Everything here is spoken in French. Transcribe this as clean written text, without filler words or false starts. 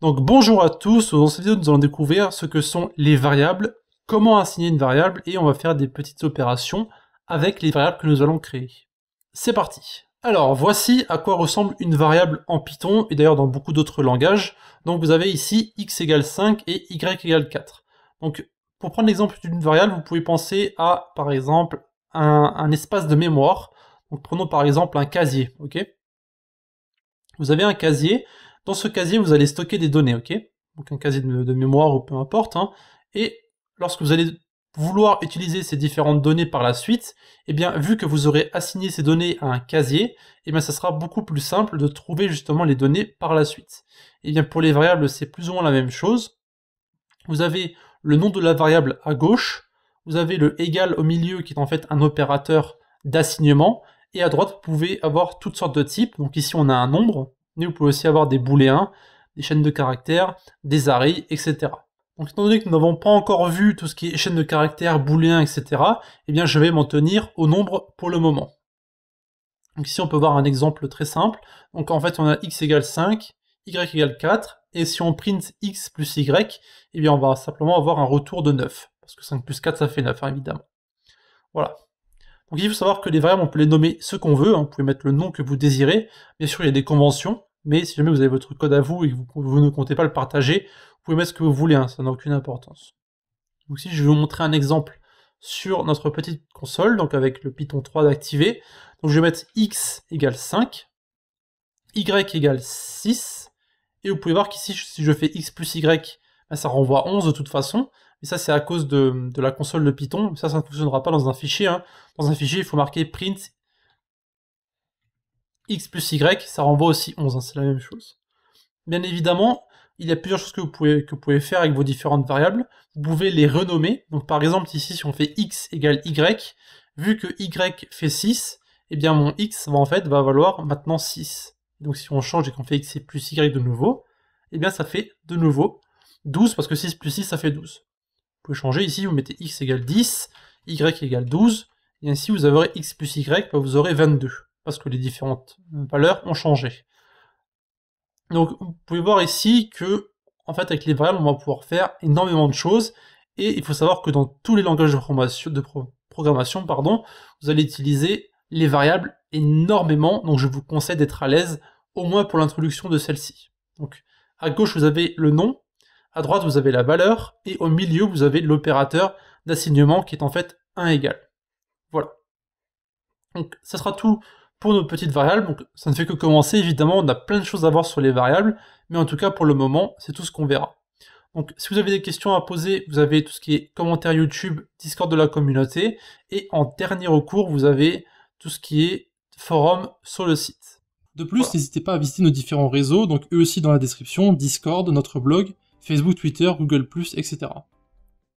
Donc bonjour à tous, dans cette vidéo nous allons découvrir ce que sont les variables, comment assigner une variable et on va faire des petites opérations avec les variables que nous allons créer. C'est parti. Alors voici à quoi ressemble une variable en Python et d'ailleurs dans beaucoup d'autres langages. Donc vous avez ici x égale 5 et y égale 4. Donc pour prendre l'exemple d'une variable, vous pouvez penser à par exemple un espace de mémoire. Donc prenons par exemple un casier, ok? Vous avez un casier. Dans ce casier, vous allez stocker des données, ok? Donc un casier de mémoire ou peu importe, hein. Et lorsque vous allez vouloir utiliser ces différentes données par la suite, eh bien, vu que vous aurez assigné ces données à un casier, eh bien, ça sera beaucoup plus simple de trouver justement les données par la suite. Eh bien, pour les variables, c'est plus ou moins la même chose. Vous avez le nom de la variable à gauche, vous avez le égal au milieu qui est en fait un opérateur d'assignement, et à droite, vous pouvez avoir toutes sortes de types. Donc ici, on a un nombre, mais vous pouvez aussi avoir des booléens, des chaînes de caractères, des arrays, etc. Donc étant donné que nous n'avons pas encore vu tout ce qui est chaîne de caractères, booléens, etc., eh bien je vais m'en tenir au nombre pour le moment. Donc ici on peut voir un exemple très simple. Donc en fait on a x égale 5, y égale 4, et si on print x plus y, eh bien on va simplement avoir un retour de 9, parce que 5 plus 4 ça fait 9, hein, évidemment. Voilà. Donc il faut savoir que les variables, on peut les nommer ce qu'on veut, hein, vous pouvez mettre le nom que vous désirez. Bien sûr, il y a des conventions, mais si jamais vous avez votre code à vous et que vous ne comptez pas le partager, vous pouvez mettre ce que vous voulez, hein, ça n'a aucune importance. Donc ici, je vais vous montrer un exemple sur notre petite console, donc avec le Python 3 d'activer. Donc je vais mettre x égale 5, y égale 6, et vous pouvez voir qu'ici, si je fais x plus y, ben, ça renvoie 11 de toute façon. Et ça, c'est à cause de la console de Python. Ça ne fonctionnera pas dans un fichier, hein. Dans un fichier, il faut marquer print x plus y, ça renvoie aussi 11, hein, c'est la même chose. Bien évidemment, il y a plusieurs choses que vous pouvez faire avec vos différentes variables. Vous pouvez les renommer. Donc par exemple, ici, si on fait x égale y, vu que y fait 6, eh bien mon x va valoir maintenant 6. Donc si on change et qu'on fait x plus y de nouveau, eh bien ça fait de nouveau 12, parce que 6 plus 6, ça fait 12. Vous pouvez changer ici, vous mettez x égale 10, y égale 12, et ainsi vous aurez x plus y, vous aurez 22, parce que les différentes valeurs ont changé. Donc vous pouvez voir ici que, en fait, avec les variables, on va pouvoir faire énormément de choses, et il faut savoir que dans tous les langages de programmation, vous allez utiliser les variables énormément, donc je vous conseille d'être à l'aise, au moins pour l'introduction de celle-ci. Donc à gauche, vous avez le nom, à droite, vous avez la valeur, et au milieu, vous avez l'opérateur d'assignement qui est en fait 1 égal. Voilà. Donc ça sera tout pour nos petites variables. Donc ça ne fait que commencer, évidemment, on a plein de choses à voir sur les variables, mais en tout cas, pour le moment, c'est tout ce qu'on verra. Donc si vous avez des questions à poser, vous avez tout ce qui est commentaires YouTube, Discord de la communauté, et en dernier recours, vous avez tout ce qui est forum sur le site. De plus, n'hésitez pas à visiter nos différents réseaux, donc eux aussi dans la description, Discord, notre blog, Facebook, Twitter, Google+, etc.